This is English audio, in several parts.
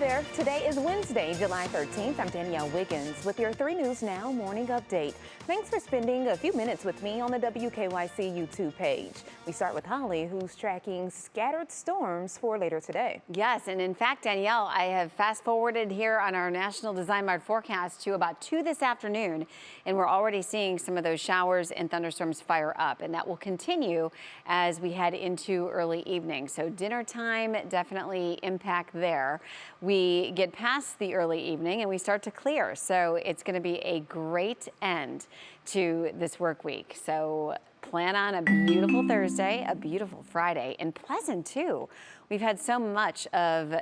there. Today is Wednesday, July 13th. I'm Danielle Wiggins with your 3 News Now morning update. Thanks for spending a few minutes with me on the WKYC YouTube page. We start with Holly, who's tracking scattered storms for later today. Yes, and in fact, Danielle, I have fast forwarded here on our National Design Mart forecast to about 2 this afternoon, and we're already seeing some of those showers and thunderstorms fire up, and that will continue as we head into early evening. So dinner time definitely impact there. We get past the early evening and we start to clear. So it's going to be a great end to this work week. So plan on a beautiful Thursday, a beautiful Friday, and pleasant too. We've had so much of,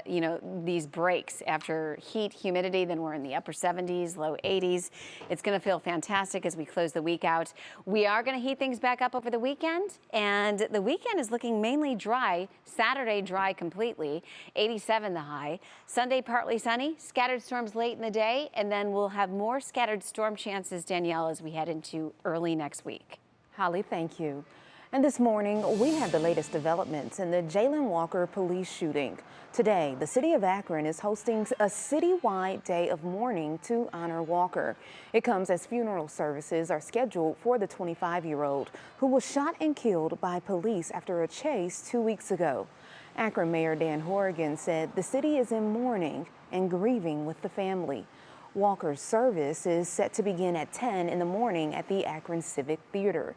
these breaks after heat, humidity, then we're in the upper 70s, low 80s. It's going to feel fantastic as we close the week out. We are going to heat things back up over the weekend, and the weekend is looking mainly dry. Saturday dry completely, 87 the high. Sunday partly sunny, scattered storms late in the day, and then we'll have more scattered storm chances, Danielle, as we head into early next week. Holly, thank you. And this morning, we have the latest developments in the Jayland Walker police shooting. Today, the city of Akron is hosting a citywide day of mourning to honor Walker. It comes as funeral services are scheduled for the 25-year-old who was shot and killed by police after a chase 2 weeks ago. Akron Mayor Dan Horrigan said the city is in mourning and grieving with the family. Walker's service is set to begin at 10 in the morning at the Akron Civic Theater.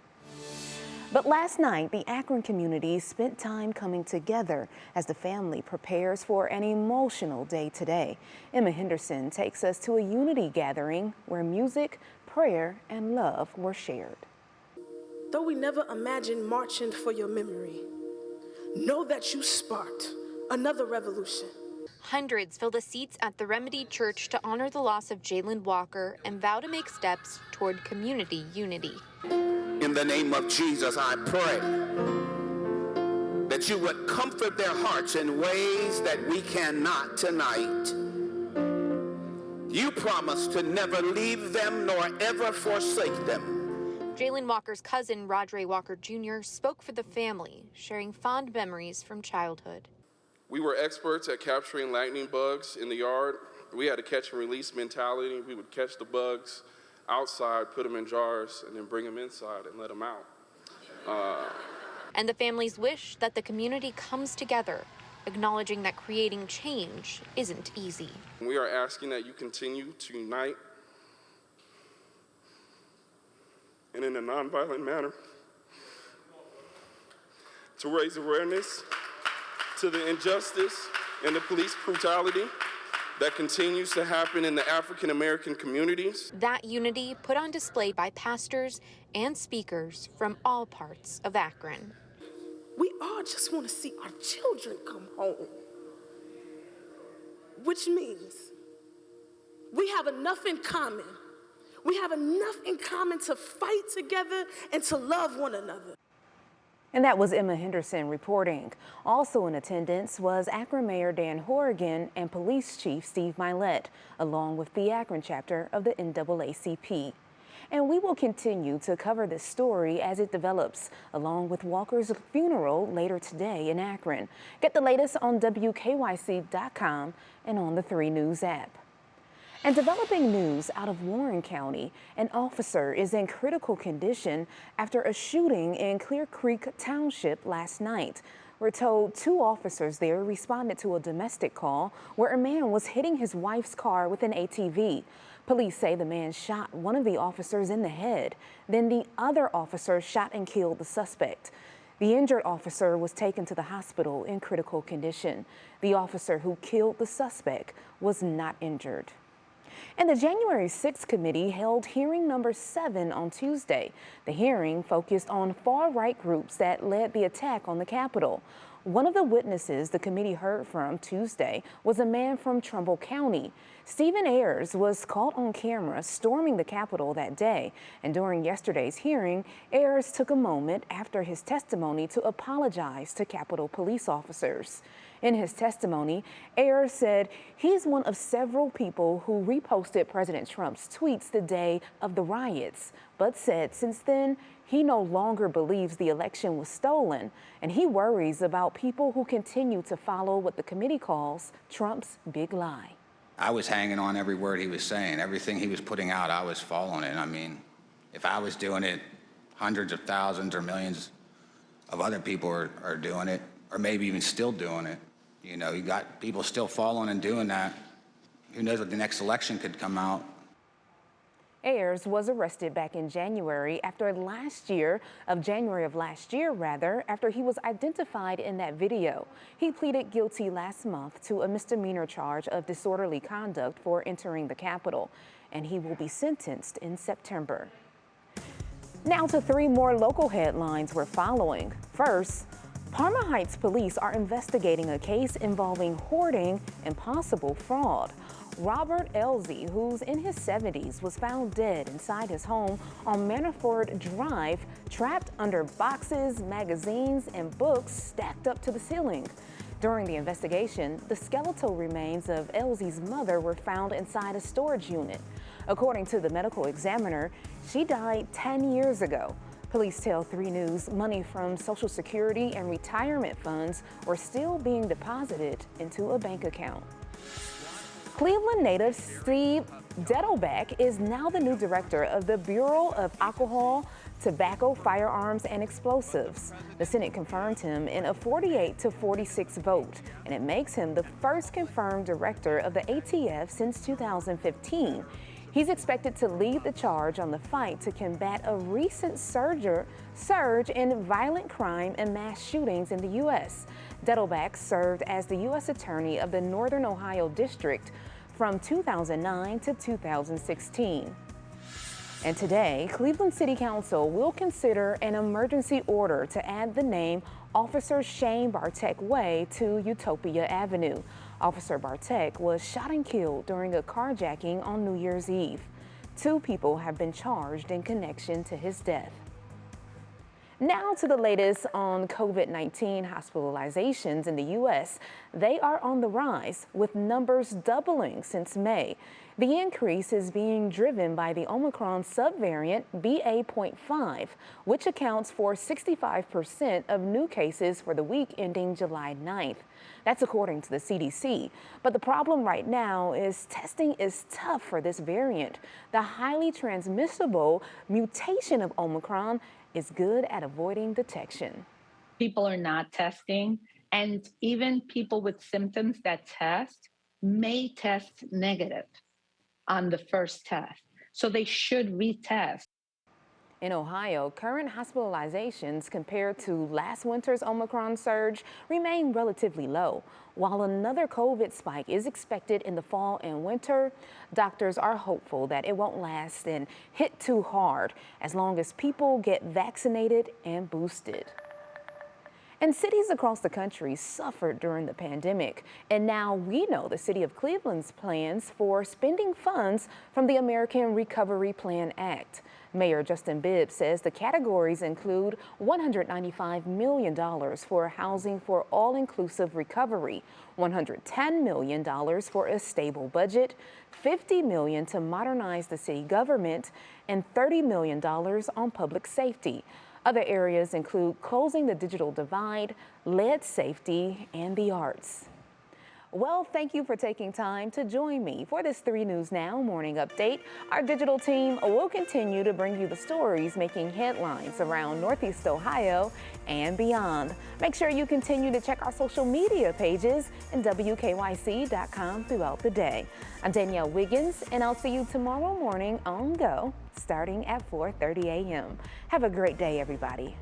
But last night, the Akron community spent time coming together as the family prepares for an emotional day today. Emma Henderson takes us to a unity gathering where music, prayer, and love were shared. Though we never imagined marching for your memory, know that you sparked another revolution. Hundreds filled the seats at the Remedy Church to honor the loss of Jayland Walker and vow to make steps toward community unity. In the name of Jesus, I pray that you would comfort their hearts in ways that we cannot tonight. You promised to never leave them nor ever forsake them. Jalen Walker's cousin, Rodre Walker Jr., spoke for the family, sharing fond memories from childhood. We were experts at capturing lightning bugs in the yard. We had a catch and release mentality. We would catch the bugs outside, put them in jars, and then bring them inside and let them out. And the families wish that the community comes together, acknowledging that creating change isn't easy. We are asking that you continue to unite and in a nonviolent manner to raise awareness to the injustice and the police brutality that continues to happen in the African American communities. That unity put on display by pastors and speakers from all parts of Akron. We all just want to see our children come home, which means we have enough in common. We have enough in common to fight together and to love one another. And that was Emma Henderson reporting. Also in attendance was Akron Mayor Dan Horrigan and Police Chief Steve Milet, along with the Akron chapter of the NAACP. And we will continue to cover this story as it develops, along with Walker's funeral later today in Akron. Get the latest on WKYC.com and on the 3 News app. And developing news out of Warren County, an officer is in critical condition after a shooting in Clear Creek Township last night. We're told 2 officers there responded to a domestic call where a man was hitting his wife's car with an ATV. Police say the man shot one of the officers in the head. Then the other officer shot and killed the suspect. The injured officer was taken to the hospital in critical condition. The officer who killed the suspect was not injured. And the January 6th committee held hearing number 7 on Tuesday. The hearing focused on far-right groups that led the attack on the Capitol. One of the witnesses the committee heard from Tuesday was a man from Trumbull County. Stephen Ayers was caught on camera storming the Capitol that day. And during yesterday's hearing, Ayers took a moment after his testimony to apologize to Capitol police officers. In his testimony, Ayers said he's one of several people who reposted President Trump's tweets the day of the riots, but said since then He no longer believes the election was stolen, and he worries about people who continue to follow what the committee calls Trump's big lie. I was hanging on every word he was saying. Everything he was putting out, I was following it. I mean, if I was doing it, hundreds of thousands or millions of other people are doing it, or maybe even still doing it. You know, you got people still following and doing that. Who knows what the next election could come out. Ayers was arrested back in January of last year, after he was identified in that video. He pleaded guilty last month to a misdemeanor charge of disorderly conduct for entering the Capitol, and he will be sentenced in September. Now to 3 more local headlines we're following. First, Parma Heights police are investigating a case involving hoarding and possible fraud. Robert Elsie, who's in his 70s, was found dead inside his home on Manafort Drive, trapped under boxes, magazines, and books stacked up to the ceiling. During the investigation, the skeletal remains of Elsie's mother were found inside a storage unit. According to the medical examiner, she died 10 years ago. Police tell 3 News money from Social Security and retirement funds were still being deposited into a bank account. Cleveland native Steve Dettelbach is now the new director of the Bureau of Alcohol, Tobacco, Firearms, and Explosives. The Senate confirmed him in a 48-46 vote, and it makes him the first confirmed director of the ATF since 2015. He's expected to lead the charge on the fight to combat a recent surge in violent crime and mass shootings in the U.S. Dettelbach served as the U.S. Attorney of the Northern Ohio District from 2009 to 2016. And today, Cleveland City Council will consider an emergency order to add the name Officer Shane Bartek Way to Utopia Avenue. Officer Bartek was shot and killed during a carjacking on New Year's Eve. 2 people have been charged in connection to his death. Now to the latest on COVID-19 hospitalizations in the U.S. They are on the rise, with numbers doubling since May. The increase is being driven by the Omicron subvariant BA.5, which accounts for 65% of new cases for the week ending July 9th. That's according to the CDC. But the problem right now is testing is tough for this variant. The highly transmissible mutation of Omicron is good at avoiding detection. People are not testing, and even people with symptoms that test may test negative on the first test. So they should retest. In Ohio, current hospitalizations compared to last winter's Omicron surge remain relatively low. While another COVID spike is expected in the fall and winter, doctors are hopeful that it won't last and hit too hard as long as people get vaccinated and boosted. And cities across the country suffered during the pandemic. And now we know the city of Cleveland's plans for spending funds from the American Recovery Plan Act. Mayor Justin Bibb says the categories include $195 million for housing for all-inclusive recovery, $110 million for a stable budget, $50 million to modernize the city government, and $30 million on public safety. Other areas include closing the digital divide, lead safety, and the arts. Well, thank you for taking time to join me for this 3 News Now morning update. Our digital team will continue to bring you the stories making headlines around Northeast Ohio and beyond. Make sure you continue to check our social media pages and WKYC.com throughout the day. I'm Danielle Wiggins, and I'll see you tomorrow morning on Go, starting at 4:30 a.m. Have a great day, everybody.